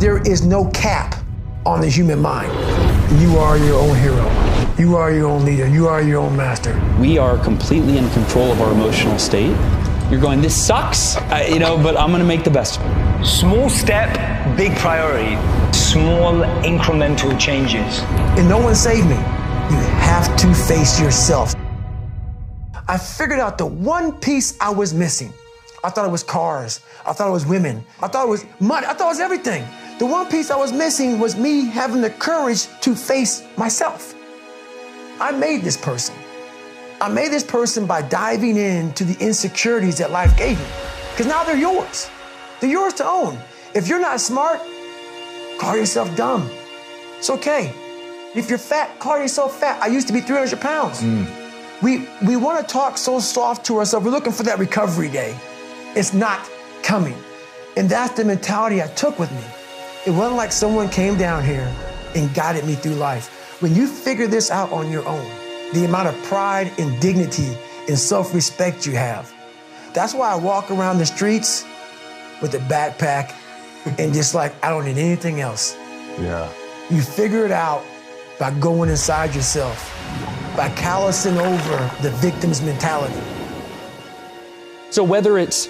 There is no cap on the human mind. You are your own hero. You are your own leader. You are your own master. We are completely in control of our emotional state. You're going, this sucks, but I'm gonna make the best of it. Small step, big priority. Small incremental changes. And no one saved me. You have to face yourself. I figured out the one piece I was missing. I thought it was cars. I thought it was women. I thought it was money. I thought it was everything. The one piece I was missing was me having the courage to face myself. I made this person. I made this person by diving into the insecurities that life gave me. Because now they're yours. They're yours to own. If you're not smart, call yourself dumb. It's okay. If you're fat, call yourself fat. I used to be 300 pounds. We want to talk so soft to ourselves. We're looking for that recovery day. It's not coming. And that's the mentality I took with me. It wasn't like someone came down here and guided me through life. When you figure this out on your own, the amount of pride and dignity and self-respect you have. That's why I walk around the streets with a backpack and just like, I don't need anything else. Yeah. You figure it out by going inside yourself, by callousing over the victim's mentality. So whether it's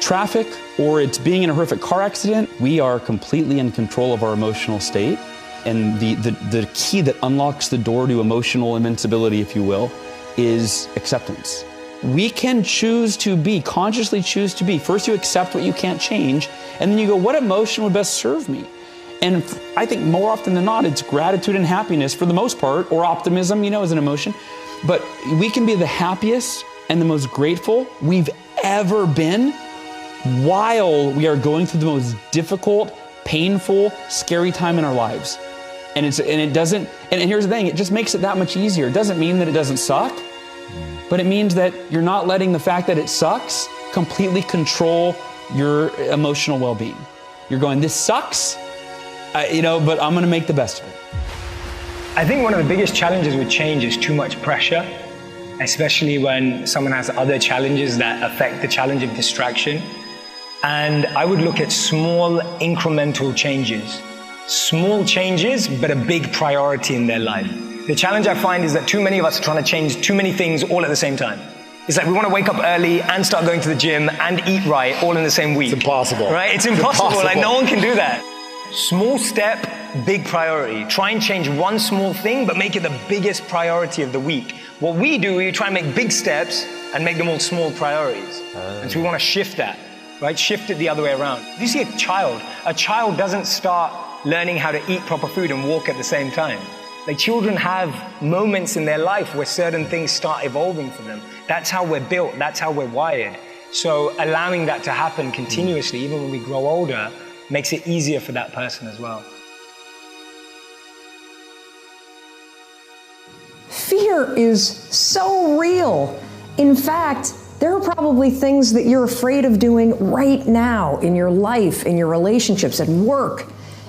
traffic or it's being in a horrific car accident, we are completely in control of our emotional state. And the key that unlocks the door to emotional invincibility, if you will, is acceptance. We can choose to be, consciously choose to be. First you accept what you can't change, and then you go, what emotion would best serve me? And I think more often than not, it's gratitude and happiness for the most part, or optimism, is an emotion. But we can be the happiest and the most grateful we've ever been while we are going through the most difficult, painful, scary time in our lives. And here's the thing, it just makes it that much easier. It doesn't mean that it doesn't suck, but it means that you're not letting the fact that it sucks completely control your emotional well-being. You're going, this sucks, but I'm gonna make the best of it. I think one of the biggest challenges with change is too much pressure, especially when someone has other challenges that affect the challenge of distraction. And I would look at small incremental changes. Small changes, but a big priority in their life. The challenge I find is that too many of us are trying to change too many things all at the same time. It's like we want to wake up early and start going to the gym and eat right all in the same week. It's impossible. Right? It's impossible. Like no one can do that. Small step, big priority. Try and change one small thing, but make it the biggest priority of the week. What we do, we try and make big steps and make them all small priorities. And so we want to shift that, right? Shift it the other way around. If you see a child doesn't start learning how to eat proper food and walk at the same time. Like children have moments in their life where certain things start evolving for them. That's how we're built, that's how we're wired. So allowing that to happen continuously, even when we grow older, makes it easier for that person as well. Fear is so real. In fact, there are probably things that you're afraid of doing right now in your life, in your relationships, at work.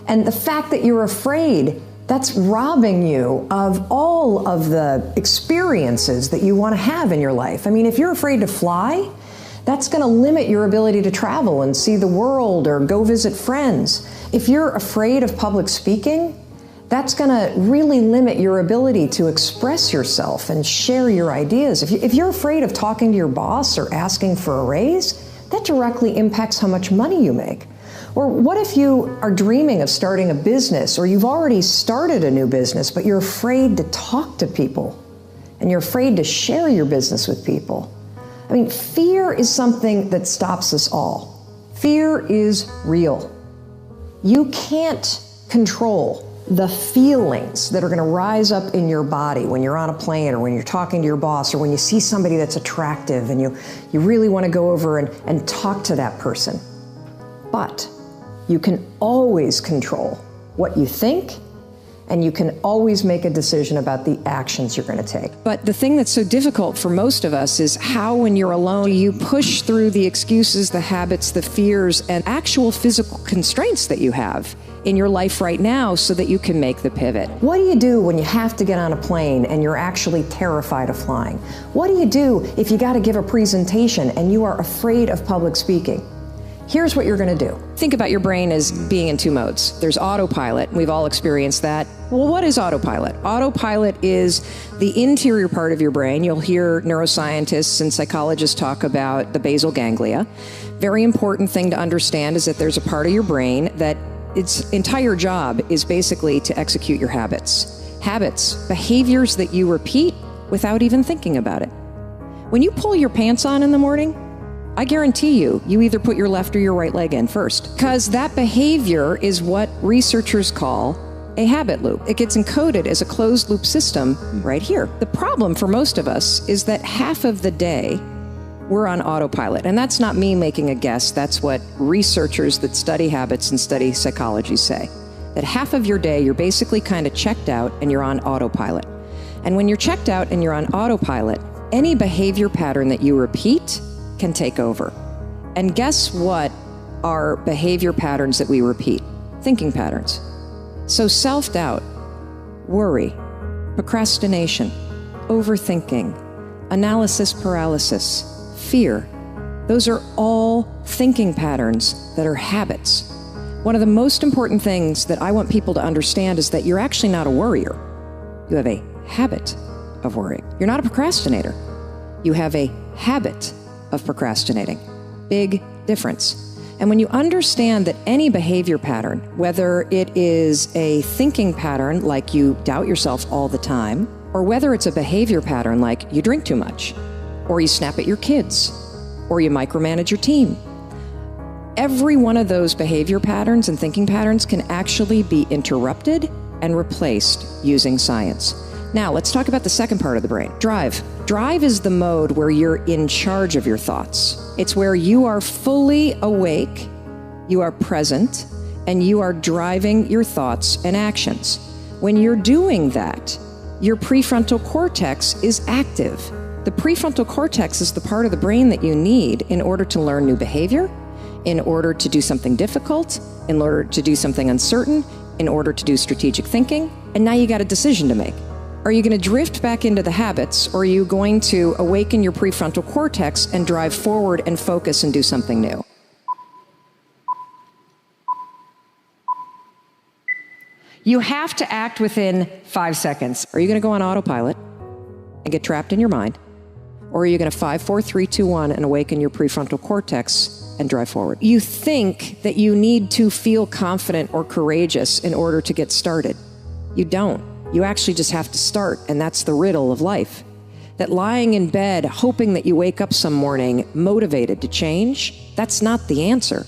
And the fact that you're afraid, that's robbing you of all of the experiences that you want to have in your life. I mean, if you're afraid to fly, that's going to limit your ability to travel and see the world or go visit friends. If you're afraid of public speaking, that's going to really limit your ability to express yourself and share your ideas. If you're afraid of talking to your boss or asking for a raise, that directly impacts how much money you make. Or what if you are dreaming of starting a business, or you've already started a new business, but you're afraid to talk to people and you're afraid to share your business with people? I mean, fear is something that stops us all. Fear is real. You can't control the feelings that are going to rise up in your body when you're on a plane or when you're talking to your boss or when you see somebody that's attractive and you really want to go over and talk to that person. But you can always control what you think, and you can always make a decision about the actions you're going to take. But the thing that's so difficult for most of us is how, when you're alone, you push through the excuses, the habits, the fears, and actual physical constraints that you have in your life right now so that you can make the pivot. What do you do when you have to get on a plane and you're actually terrified of flying? What do you do if you got to give a presentation and you are afraid of public speaking? Here's what you're going to do. Think about your brain as being in two modes. There's autopilot. We've all experienced that. Well, what is autopilot? Autopilot is the interior part of your brain. You'll hear neuroscientists and psychologists talk about the basal ganglia. Very important thing to understand is that there's a part of your brain that its entire job is basically to execute your habits. Habits, behaviors that you repeat without even thinking about it. When you pull your pants on in the morning, I guarantee you either put your left or your right leg in first, because that behavior is what researchers call a habit loop. It gets encoded as a closed loop system right here. The problem for most of us is that half of the day we're on autopilot. And that's not me making a guess. That's what researchers that study habits and study psychology say. That half of your day you're basically kind of checked out and you're on autopilot. And when you're checked out and you're on autopilot, any behavior pattern that you repeat can take over. And guess what are behavior patterns that we repeat? Thinking patterns. So self-doubt, worry, procrastination, overthinking, analysis paralysis, fear, those are all thinking patterns that are habits. One of the most important things that I want people to understand is that you're actually not a worrier. You have a habit of worrying. You're not a procrastinator. You have a habit of procrastinating. Big difference. And when you understand that any behavior pattern, whether it is a thinking pattern like you doubt yourself all the time, or whether it's a behavior pattern like you drink too much, or you snap at your kids, or you micromanage your team, every one of those behavior patterns and thinking patterns can actually be interrupted and replaced using science. Now, let's talk about the second part of the brain, drive. Drive is the mode where you're in charge of your thoughts. It's where you are fully awake, you are present, and you are driving your thoughts and actions. When you're doing that, your prefrontal cortex is active. The prefrontal cortex is the part of the brain that you need in order to learn new behavior, in order to do something difficult, in order to do something uncertain, in order to do strategic thinking. And now you got a decision to make. Are you going to drift back into the habits, or are you going to awaken your prefrontal cortex and drive forward and focus and do something new? You have to act within 5 seconds. Are you going to go on autopilot and get trapped in your mind? Or are you going to 5, 4, 3, 2, 1 and awaken your prefrontal cortex and drive forward? You think that you need to feel confident or courageous in order to get started. You don't. You actually just have to start, and that's the riddle of life. That lying in bed, hoping that you wake up some morning motivated to change, that's not the answer.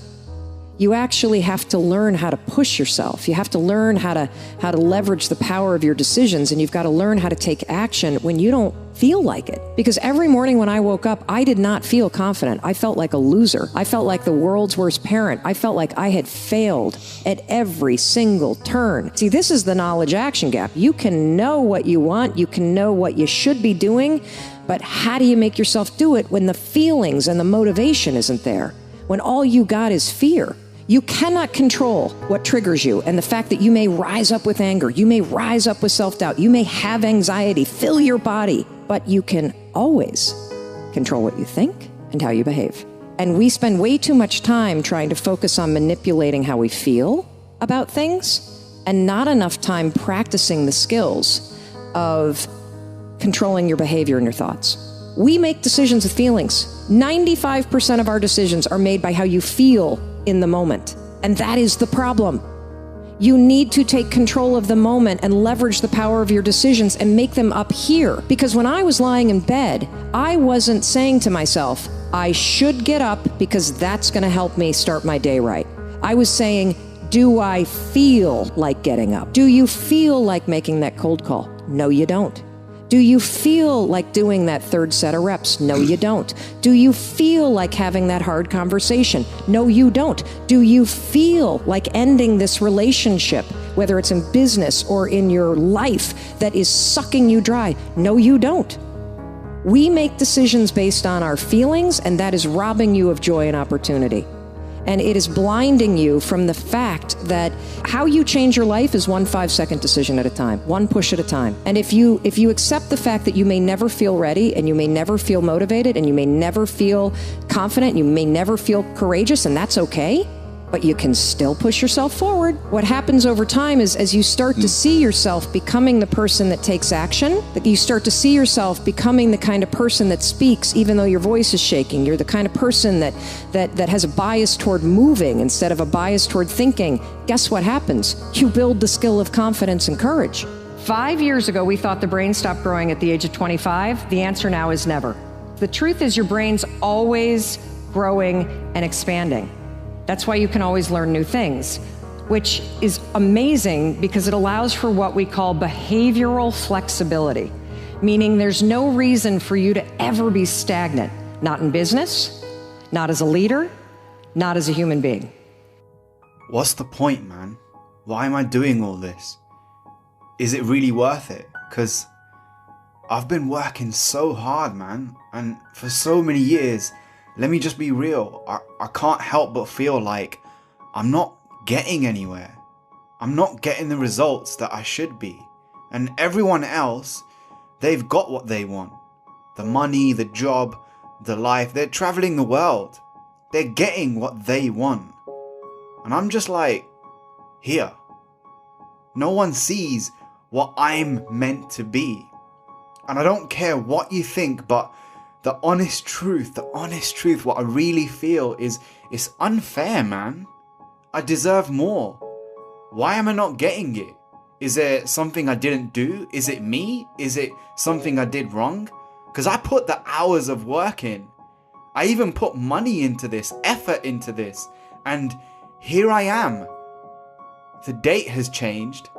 You actually have to learn how to push yourself. You have to learn how to leverage the power of your decisions, and you've got to learn how to take action when you don't feel like it. Because every morning when I woke up, I did not feel confident. I felt like a loser. I felt like the world's worst parent. I felt like I had failed at every single turn. See, this is the knowledge action gap. You can know what you want. You can know what you should be doing, but how do you make yourself do it when the feelings and the motivation isn't there? When all you got is fear? You cannot control what triggers you, and the fact that you may rise up with anger, you may rise up with self-doubt, you may have anxiety fill your body, but you can always control what you think and how you behave. And we spend way too much time trying to focus on manipulating how we feel about things, and not enough time practicing the skills of controlling your behavior and your thoughts. We make decisions with feelings. 95% of our decisions are made by how you feel in the moment. And that is the problem. You need to take control of the moment and leverage the power of your decisions and make them up here. Because when I was lying in bed, I wasn't saying to myself, I should get up because that's going to help me start my day right. I was saying, do I feel like getting up? Do you feel like making that cold call? No, you don't. Do you feel like doing that third set of reps? No, you don't. Do you feel like having that hard conversation? No, you don't. Do you feel like ending this relationship, whether it's in business or in your life, that is sucking you dry? No, you don't. We make decisions based on our feelings, and that is robbing you of joy and opportunity. And it is blinding you from the fact that how you change your life is one 5-second decision at a time, one push at a time. And if you accept the fact that you may never feel ready, and you may never feel motivated, and you may never feel confident, you may never feel courageous, and that's okay, but you can still push yourself forward. What happens over time is, as you start to see yourself becoming the person that takes action, that you start to see yourself becoming the kind of person that speaks even though your voice is shaking. You're the kind of person that has a bias toward moving instead of a bias toward thinking. Guess what happens? You build the skill of confidence and courage. 5 years ago, we thought the brain stopped growing at the age of 25. The answer now is never. The truth is your brain's always growing and expanding. That's why you can always learn new things, which is amazing because it allows for what we call behavioral flexibility, meaning there's no reason for you to ever be stagnant, not in business, not as a leader, not as a human being. What's the point, man? Why am I doing all this? Is it really worth it? Because I've been working so hard, man, and for so many years. Let me just be real, I can't help but feel like I'm not getting anywhere. I'm not getting the results that I should be. And everyone else, they've got what they want. The money, the job, the life, they're traveling the world. They're getting what they want. And I'm just like, here. No one sees what I'm meant to be. And I don't care what you think, but the honest truth, what I really feel is it's unfair, man. I deserve more. Why am I not getting it? Is there something I didn't do? Is it me? Is it something I did wrong? Because I put the hours of work in. I even put money into this, effort into this. And here I am. The date has changed,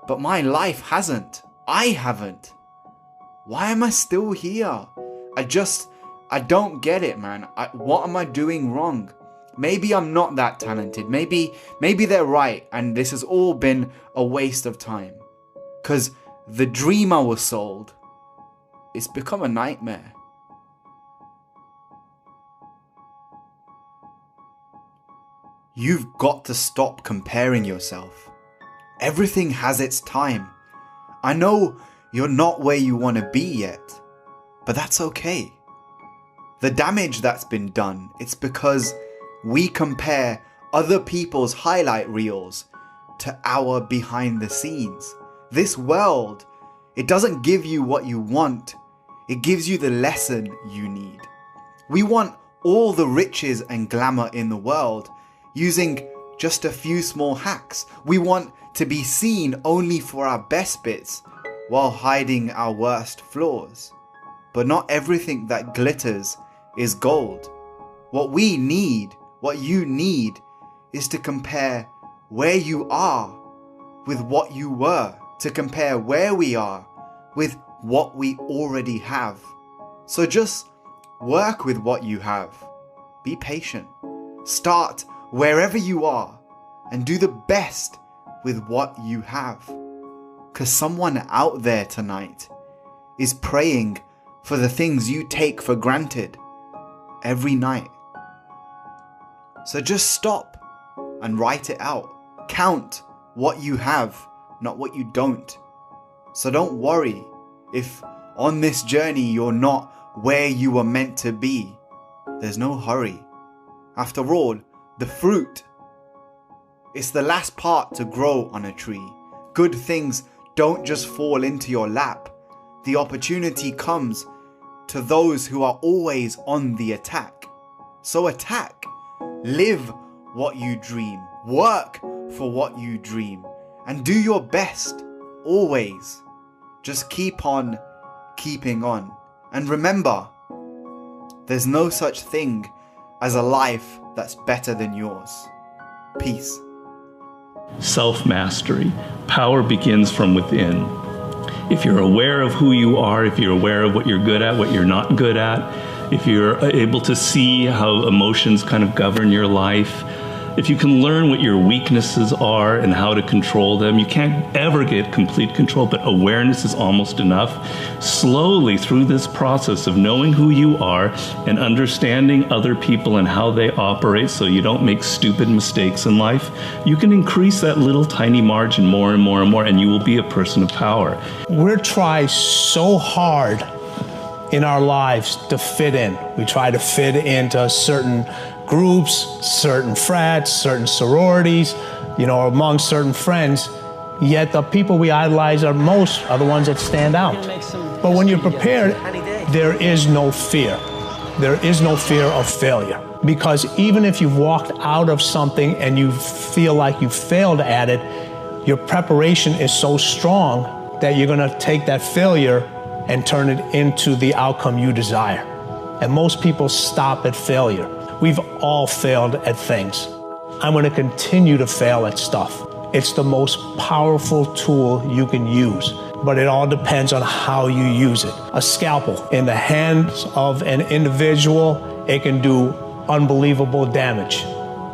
but my life hasn't. I haven't. Why am I still here? I don't get it, man. What am I doing wrong? Maybe I'm not that talented. Maybe they're right and this has all been a waste of time. Because the dream I was sold, it's become a nightmare. You've got to stop comparing yourself. Everything has its time. I know you're not where you want to be yet. But that's okay. The damage that's been done, it's because we compare other people's highlight reels to our behind the scenes. This world, it doesn't give you what you want. It gives you the lesson you need. We want all the riches and glamour in the world using just a few small hacks. We want to be seen only for our best bits while hiding our worst flaws. But not everything that glitters is gold. What we need, what you need, is to compare where you are with what you were, to compare where we are with what we already have. So just work with what you have. Be patient. Start wherever you are and do the best with what you have. Because someone out there tonight is praying for the things you take for granted every night. So just stop and write it out. Count what you have, not what you don't. So don't worry if on this journey you're not where you were meant to be. There's no hurry. After all, the fruit, it's the last part to grow on a tree. Good things don't just fall into your lap. The opportunity comes to those who are always on the attack. So attack. Live what you dream. Work for what you dream. And do your best. Always. Just keep on keeping on. And remember, there's no such thing as a life that's better than yours. Peace. Self-mastery. Power begins from within. If you're aware of who you are, if you're aware of what you're good at, what you're not good at, if you're able to see how emotions kind of govern your life, If you can learn what your weaknesses are and how to control them, you can't ever get complete control, but awareness is almost enough. Slowly through this process of knowing who you are and understanding other people and how they operate so you don't make stupid mistakes in life, you can increase that little tiny margin more and more and more, and you will be a person of power. We're trying so hard in our lives to fit in. We try to fit into certain groups, certain frats, certain sororities, among certain friends. Yet the people we idolize most are the ones that stand out. But when you're prepared, there is no fear. There is no fear of failure. Because even if you've walked out of something and you feel like you failed at it, your preparation is so strong that you're gonna take that failure and turn it into the outcome you desire. And most people stop at failure. We've all failed at things. I'm gonna continue to fail at stuff. It's the most powerful tool you can use, but it all depends on how you use it. A scalpel in the hands of an individual, it can do unbelievable damage.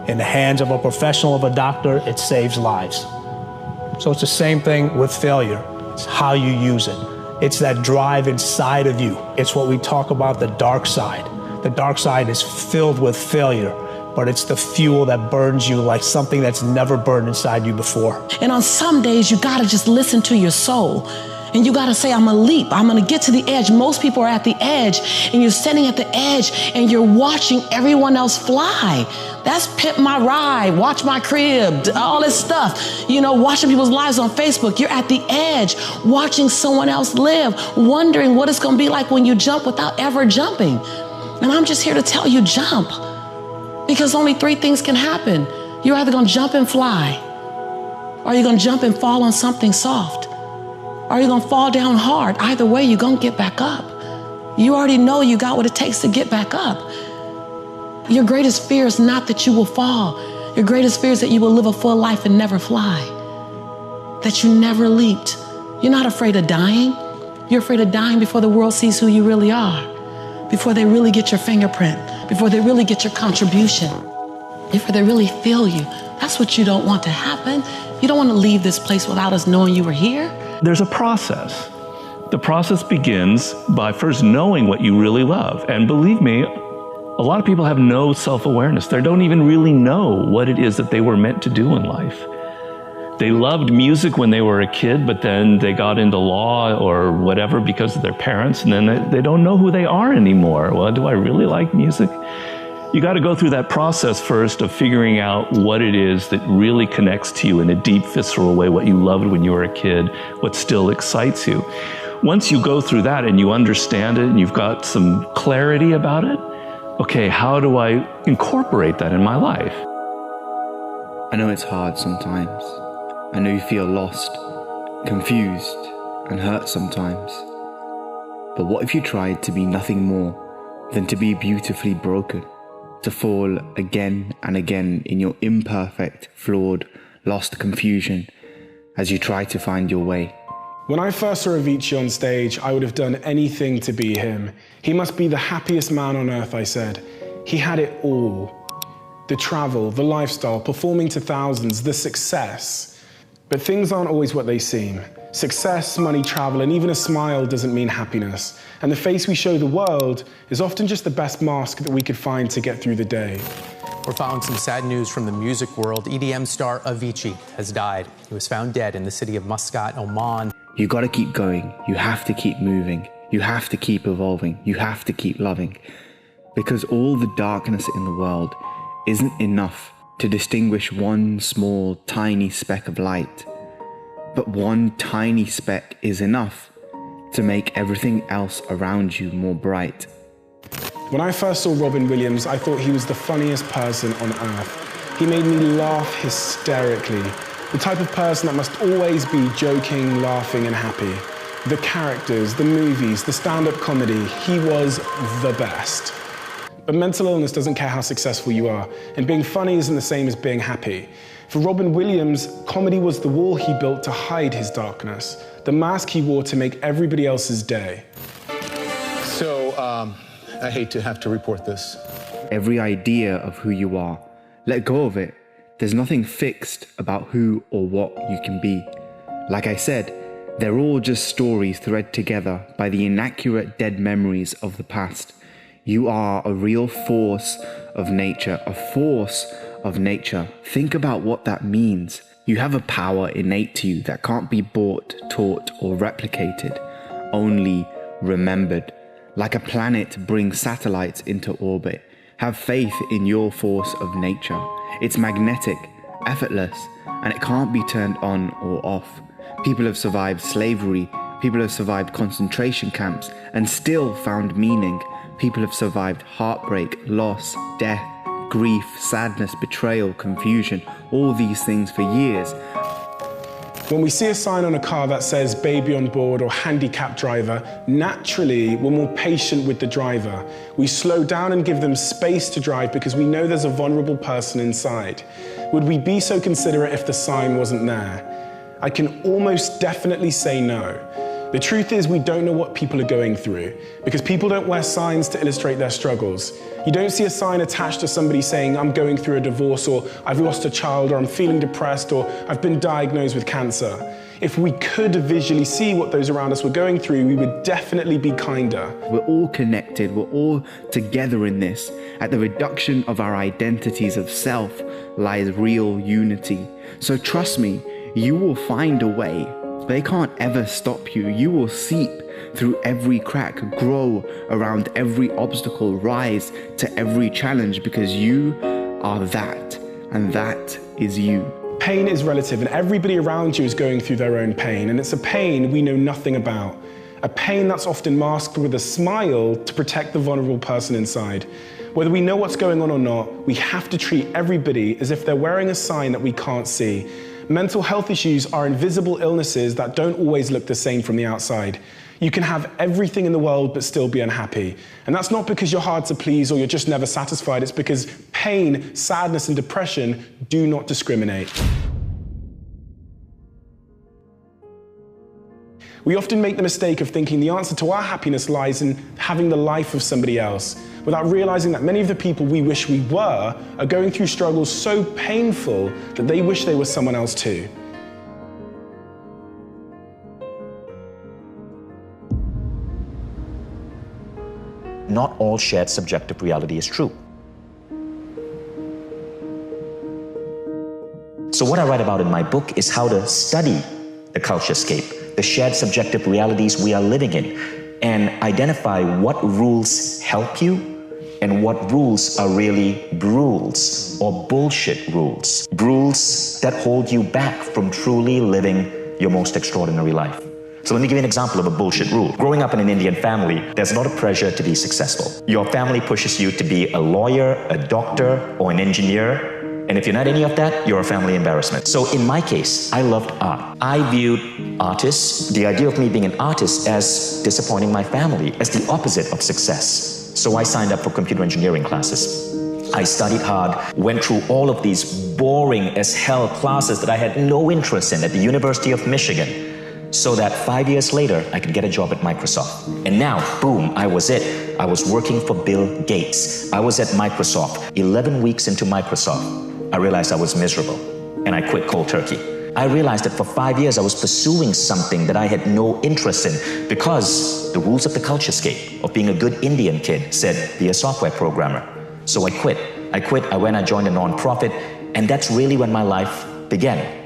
In the hands of a professional, of a doctor, it saves lives. So it's the same thing with failure. It's how you use it. It's that drive inside of you. It's what we talk about, the dark side. The dark side is filled with failure, but it's the fuel that burns you like something that's never burned inside you before. And on some days, you gotta just listen to your soul. And you gotta say, I'm gonna leap, I'm gonna get to the edge. Most people are at the edge, and you're standing at the edge, and you're watching everyone else fly. That's Pimp My Ride, Watch My Crib, all this stuff. Watching people's lives on Facebook. You're at the edge, watching someone else live, wondering what it's gonna be like when you jump without ever jumping. And I'm just here to tell you, jump. Because only three things can happen. You're either gonna jump and fly, or you're gonna jump and fall on something soft, or you're gonna fall down hard. Either way, you're gonna get back up. You already know you got what it takes to get back up. Your greatest fear is not that you will fall. Your greatest fear is that you will live a full life and never fly, that you never leaped. You're not afraid of dying. You're afraid of dying before the world sees who you really are, before they really get your fingerprint, before they really get your contribution, before they really feel you. That's what you don't want to happen. You don't want to leave this place without us knowing you were here. There's a process. The process begins by first knowing what you really love. And believe me, a lot of people have no self-awareness. They don't even really know what it is that they were meant to do in life. They loved music when they were a kid, but then they got into law or whatever because of their parents, and then they don't know who they are anymore. Well, do I really like music? You got to go through that process first of figuring out what it is that really connects to you in a deep, visceral way, what you loved when you were a kid, what still excites you. Once you go through that and you understand it and you've got some clarity about it, okay, how do I incorporate that in my life? I know it's hard sometimes. I know you feel lost, confused, and hurt sometimes. But what if you tried to be nothing more than to be beautifully broken, to fall again and again in your imperfect, flawed, lost confusion as you try to find your way? When I first saw Avicii on stage, I would have done anything to be him. He must be the happiest man on earth, I said. He had it all. The travel, the lifestyle, performing to thousands, the success. But things aren't always what they seem. Success, money, travel, and even a smile doesn't mean happiness. And the face we show the world is often just the best mask that we could find to get through the day. We're following some sad news from the music world. EDM star Avicii has died. He was found dead in the city of Muscat, Oman. You gotta keep going. You have to keep moving. You have to keep evolving. You have to keep loving. Because all the darkness in the world isn't enough to distinguish one small, tiny speck of light. But one tiny speck is enough to make everything else around you more bright. When I first saw Robin Williams, I thought he was the funniest person on earth. He made me laugh hysterically. The type of person that must always be joking, laughing, and happy. The characters, the movies, the stand-up comedy, he was the best. But mental illness doesn't care how successful you are, and being funny isn't the same as being happy. For Robin Williams, comedy was the wall he built to hide his darkness, the mask he wore to make everybody else's day. So, I hate to have to report this. Every idea of who you are, let go of it. There's nothing fixed about who or what you can be. Like I said, they're all just stories threaded together by the inaccurate dead memories of the past. You are a real force of nature, a force of nature. Think about what that means. You have a power innate to you that can't be bought, taught, or replicated, only remembered. Like a planet brings satellites into orbit. Have faith in your force of nature. It's magnetic, effortless, and it can't be turned on or off. People have survived slavery, people have survived concentration camps and still found meaning. People have survived heartbreak, loss, death, grief, sadness, betrayal, confusion, all these things for years. When we see a sign on a car that says baby on board or handicapped driver, naturally we're more patient with the driver. We slow down and give them space to drive because we know there's a vulnerable person inside. Would we be so considerate if the sign wasn't there? I can almost definitely say no. The truth is we don't know what people are going through because people don't wear signs to illustrate their struggles. You don't see a sign attached to somebody saying, I'm going through a divorce, or I've lost a child, or I'm feeling depressed, or I've been diagnosed with cancer. If we could visually see what those around us were going through, we would definitely be kinder. We're all connected, we're all together in this. At the reduction of our identities of self lies real unity. So trust me, you will find a way. They can't ever stop you. You will seep through every crack, grow around every obstacle, rise to every challenge because you are that, and that is you. Pain is relative, and everybody around you is going through their own pain, and it's a pain we know nothing about. A pain that's often masked with a smile to protect the vulnerable person inside. Whether we know what's going on or not, we have to treat everybody as if they're wearing a sign that we can't see. Mental health issues are invisible illnesses that don't always look the same from the outside. You can have everything in the world but still be unhappy. And that's not because you're hard to please or you're just never satisfied. It's because pain, sadness, and depression do not discriminate. We often make the mistake of thinking the answer to our happiness lies in having the life of somebody else, without realizing that many of the people we wish we were are going through struggles so painful that they wish they were someone else too. Not all shared subjective reality is true. So what I write about in my book is how to study the culturescape, the shared subjective realities we are living in, and identify what rules help you and what rules are really rules or bullshit rules. Rules that hold you back from truly living your most extraordinary life. So let me give you an example of a bullshit rule. Growing up in an Indian family, there's a lot of pressure to be successful. Your family pushes you to be a lawyer, a doctor, or an engineer. And if you're not any of that, you're a family embarrassment. So in my case, I loved art. I viewed artists, the idea of me being an artist, as disappointing my family, as the opposite of success. So I signed up for computer engineering classes. I studied hard, went through all of these boring as hell classes that I had no interest in at the University of Michigan, so that 5 years later, I could get a job at Microsoft. And now, boom, I was it. I was working for Bill Gates. I was at Microsoft. 11 weeks into Microsoft, I realized I was miserable, and I quit cold turkey. I realized that for 5 years I was pursuing something that I had no interest in because the rules of the culturescape of being a good Indian kid said, be a software programmer. So I quit. I joined a nonprofit, and that's really when my life began.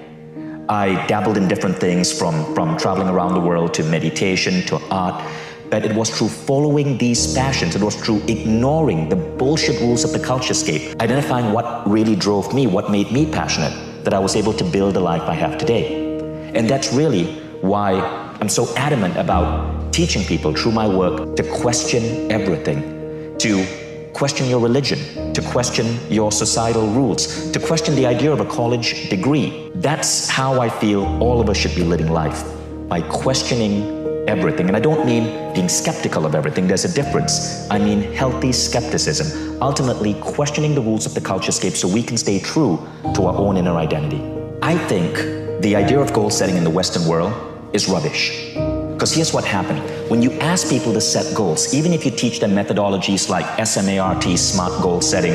I dabbled in different things from traveling around the world to meditation to art. But it was through following these passions, it was through ignoring the bullshit rules of the culturescape, identifying what really drove me, what made me passionate, that I was able to build the life I have today. And that's really why I'm so adamant about teaching people through my work to question everything, to question your religion, to question your societal rules, to question the idea of a college degree. That's how I feel all of us should be living life, by questioning everything. And I don't mean being skeptical of everything. There's a difference. I mean healthy skepticism, ultimately questioning the rules of the culturescape so we can stay true to our own inner identity. I think the idea of goal setting in the Western world is rubbish. Because here's what happened. When you ask people to set goals, even if you teach them methodologies like SMART, SMART goal setting,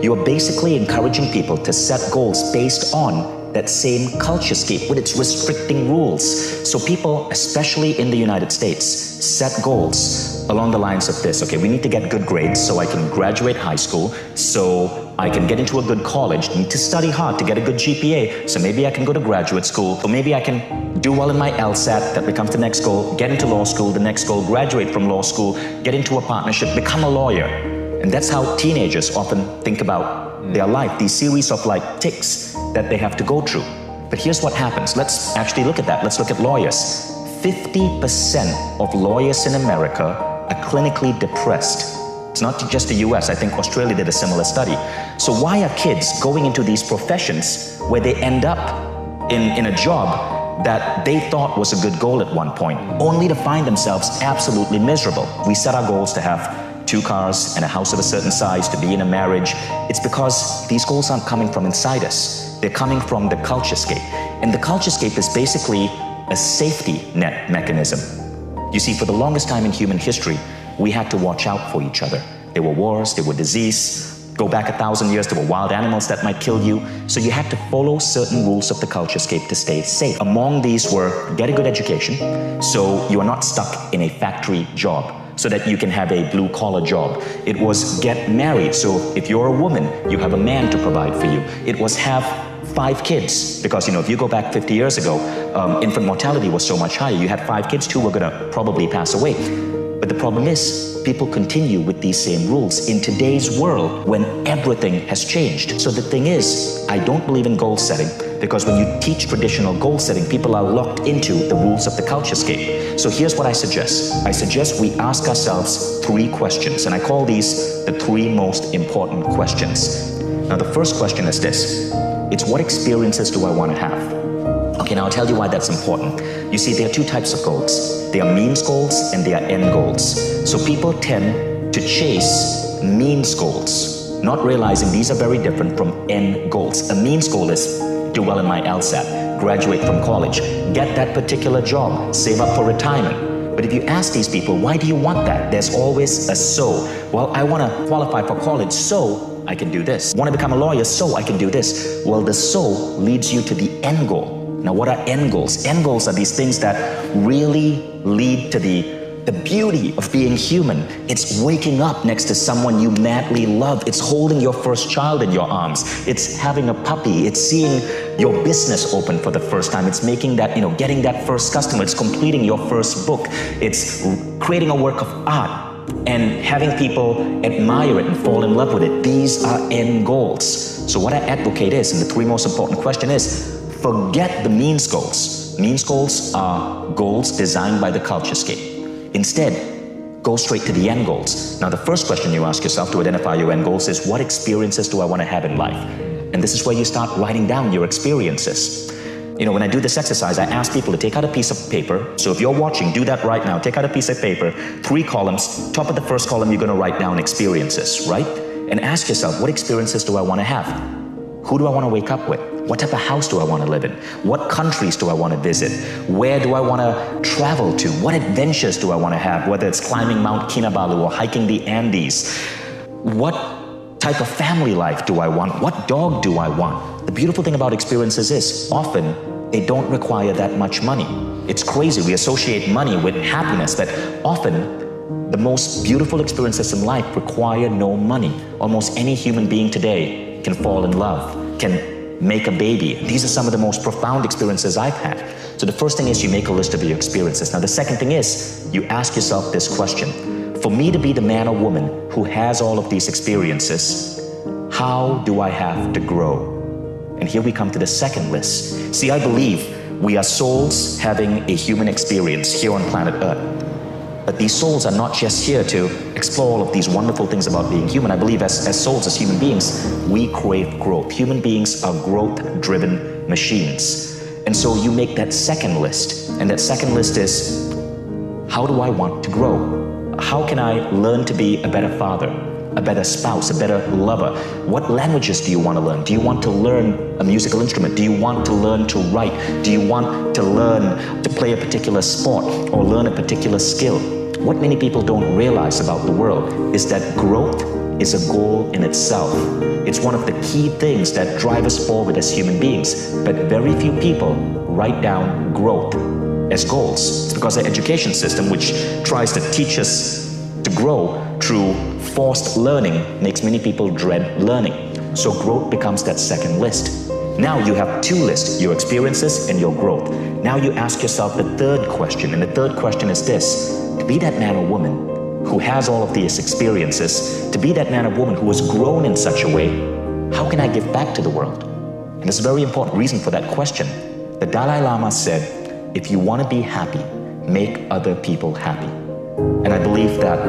you are basically encouraging people to set goals based on that same culture scape with its restricting rules. So people, especially in the United States, set goals along the lines of this. Okay, we need to get good grades so I can graduate high school, so I can get into a good college, need to study hard to get a good GPA, so maybe I can go to graduate school, or maybe I can do well in my LSAT, that becomes the next goal, get into law school, the next goal, graduate from law school, get into a partnership, become a lawyer. And that's how teenagers often think about their life, these series of like ticks that they have to go through. But here's what happens. Let's actually look at that. Let's look at lawyers. 50% of lawyers in America are clinically depressed. It's not just the US. I think Australia did a similar study. So why are kids going into these professions where they end up in a job that they thought was a good goal at one point, only to find themselves absolutely miserable? We set our goals to have 2 cars and a house of a certain size, to be in a marriage. It's because these goals aren't coming from inside us. They're coming from the culture scape. And the culture scape is basically a safety net mechanism. You see, for the longest time in human history, we had to watch out for each other. There were wars, there were disease. Go back 1,000 years, there were wild animals that might kill you. So you had to follow certain rules of the culture scape to stay safe. Among these were get a good education, so you are not stuck in a factory job, so that you can have a blue-collar job. It was get married, so if you're a woman, you have a man to provide for you. It was have 5 kids, because if you go back 50 years ago, infant mortality was so much higher. You had 5 kids, 2 were gonna probably pass away. But the problem is, people continue with these same rules in today's world when everything has changed. So the thing is, I don't believe in goal setting, because when you teach traditional goal setting, people are locked into the rules of the culture scape. So here's what I suggest. I suggest we ask ourselves 3 questions, and I call these the 3 most important questions. Now, the first question is this. It's what experiences do I want to have? Okay, now I'll tell you why that's important. You see, there are 2 types of goals. There are means goals and there are end goals. So people tend to chase means goals, not realizing these are very different from end goals. A means goal is do well in my LSAT, graduate from college, get that particular job, save up for retirement. But if you ask these people, why do you want that? There's always a so. Well, I want to qualify for college, so I can do this. Want to become a lawyer, so I can do this. Well, the so leads you to the end goal. Now, what are end goals? End goals are these things that really lead to the beauty of being human. It's waking up next to someone you madly love. It's holding your first child in your arms. It's having a puppy. It's seeing your business open for the first time. It's making that, getting that first customer. It's completing your first book. It's creating a work of art and having people admire it and fall in love with it. These are end goals. So what I advocate is, and the 3 most important question is, forget the means goals. Means goals are goals designed by the culture scape. Instead, go straight to the end goals. Now, the first question you ask yourself to identify your end goals is, what experiences do I want to have in life? And this is where you start writing down your experiences. When I do this exercise, I ask people to take out a piece of paper. So if you're watching, do that right now. Take out a piece of paper, 3 columns. Top of the first column, you're going to write down experiences, right? And ask yourself, what experiences do I want to have? Who do I want to wake up with? What type of house do I want to live in? What countries do I want to visit? Where do I want to travel to? What adventures do I want to have? Whether it's climbing Mount Kinabalu or hiking the Andes. What type of family life do I want? What dog do I want? The beautiful thing about experiences is, often, they don't require that much money. It's crazy. We associate money with happiness, but often, the most beautiful experiences in life require no money. Almost any human being today can fall in love, can make a baby. These are some of the most profound experiences I've had. So the first thing is you make a list of your experiences. Now the second thing is you ask yourself this question. For me to be the man or woman who has all of these experiences, how do I have to grow? And here we come to the second list. See, I believe we are souls having a human experience here on planet Earth. But these souls are not just here to explore all of these wonderful things about being human. I believe as souls, as human beings, we crave growth. Human beings are growth-driven machines. And so you make that second list. And that second list is, how do I want to grow? How can I learn to be a better father, a better spouse, a better lover? What languages do you want to learn? Do you want to learn a musical instrument? Do you want to learn to write? Do you want to learn to play a particular sport or learn a particular skill? What many people don't realize about the world is that growth is a goal in itself. It's one of the key things that drive us forward as human beings, but very few people write down growth as goals. It's because the education system, which tries to teach us to grow through forced learning, makes many people dread learning. So growth becomes that second list. Now you have two lists, your experiences and your growth. Now you ask yourself the third question, and the third question is this: to be that man or woman who has all of these experiences, to be that man or woman who has grown in such a way, how can I give back to the world? And there's a very important reason for that question. The Dalai Lama said, if you want to be happy, make other people happy. And I believe that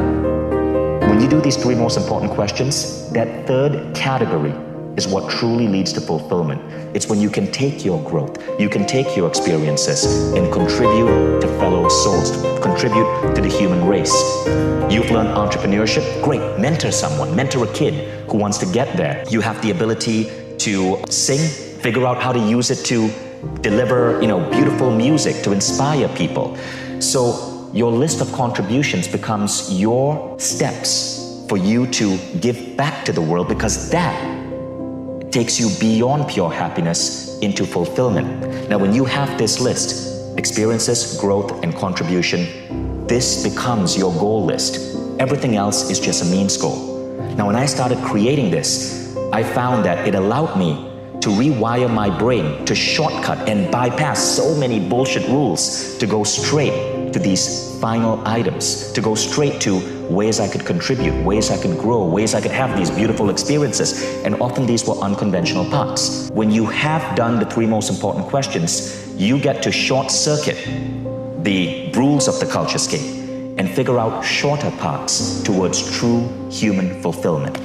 when you do these three most important questions, that third category is what truly leads to fulfillment. It's when you can take your growth, you can take your experiences and contribute to fellow souls, contribute to the human race. You've learned entrepreneurship, great, mentor someone, mentor a kid who wants to get there. You have the ability to sing, figure out how to use it to deliver, beautiful music to inspire people. So your list of contributions becomes your steps for you to give back to the world, because that takes you beyond pure happiness into fulfillment. Now, when you have this list, experiences, growth, and contribution, this becomes your goal list. Everything else is just a means goal. Now, when I started creating this, I found that it allowed me to rewire my brain, to shortcut and bypass so many bullshit rules, to go straight to these final items, to go straight to ways I could contribute, ways I could grow, ways I could have these beautiful experiences. And often these were unconventional paths. When you have done the three most important questions, you get to short circuit the rules of the culturescape and figure out shorter paths towards true human fulfillment.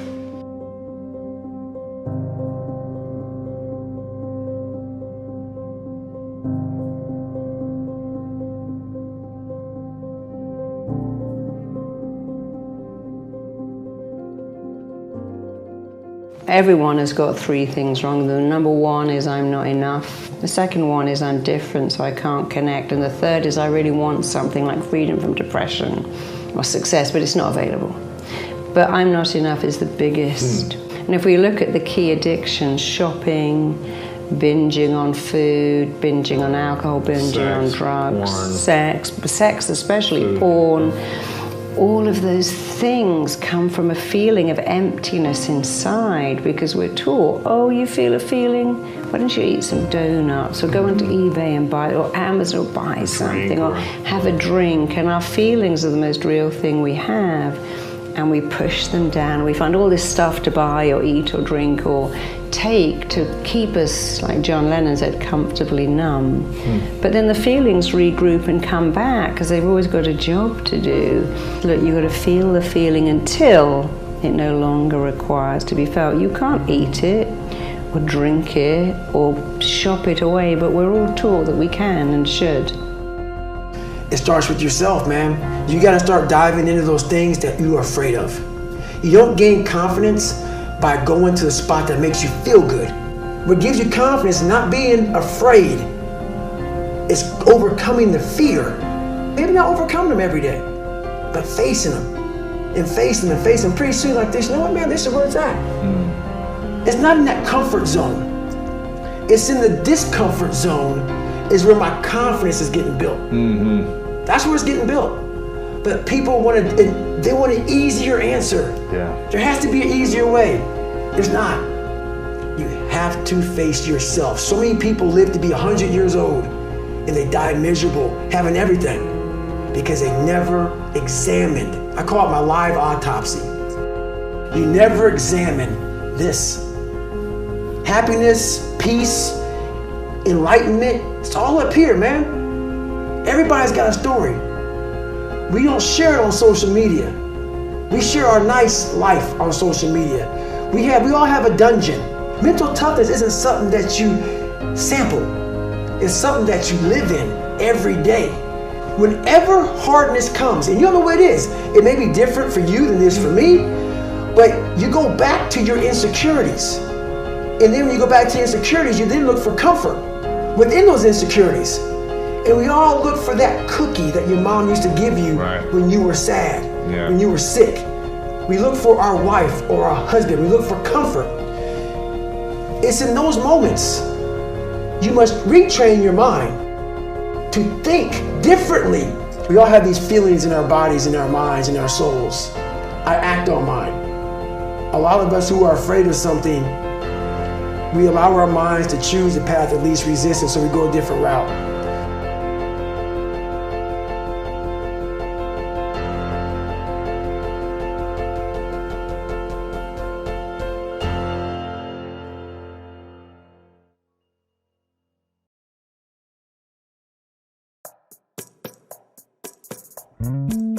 Everyone has got three things wrong with them. Number one is I'm not enough. The second one is I'm different, so I can't connect. And the third is I really want something like freedom from depression or success, but it's not available. But I'm not enough is the biggest. And if we look at the key addictions, shopping, binging on food, binging on alcohol, binging on drugs, sex especially, porn, all of those things come from a feeling of emptiness inside, because we're taught, oh, you feel a feeling, why don't you eat some donuts or go onto eBay and buy, or Amazon, or buy something, or have a drink. And our feelings are the most real thing we have, and we push them down. We find all this stuff to buy or eat or drink or take to keep us, like John Lennon said, comfortably numb. But then the feelings regroup and come back, because they've always got a job to do. Look, you've got to feel the feeling until it no longer requires to be felt. You can't eat it or drink it or shop it away, but we're all taught that we can and should. It starts with yourself, man. You gotta start diving into those things that you are afraid of. You don't gain confidence by going to the spot that makes you feel good. What gives you confidence is not being afraid. It's overcoming the fear. Maybe not overcoming them every day, but facing them and facing them and facing them. Pretty soon like this, you know what, man, this is where it's at. It's not in that comfort zone. It's in the discomfort zone is where my confidence is getting built. That's where it's getting built. But people want an easier answer. There has to be an easier way. There's not. You have to face yourself. So many people live to be 100 years old and they die miserable, having everything, because they never examined. I call it my live autopsy. You never examine this. Happiness, peace, enlightenment, it's all up here, man. Everybody's got a story. We don't share it on social media. We share our nice life on social media. We all have a dungeon. Mental toughness isn't something that you sample. It's something that you live in every day. Whenever hardness comes, and you don't know what it is, it may be different for you than it is for me, but you go back to your insecurities. And then when you go back to your insecurities, you then look for comfort within those insecurities. And we all look for that cookie that your mom used to give you when you were sad, when you were sick. We look for our wife or our husband. We look for comfort. It's in those moments you must retrain your mind to think differently. We all have these feelings in our bodies, in our minds, in our souls. I act on mine. A lot of us who are afraid of something, we allow our minds to choose the path of least resistance, so we go a different route. Mm-hmm.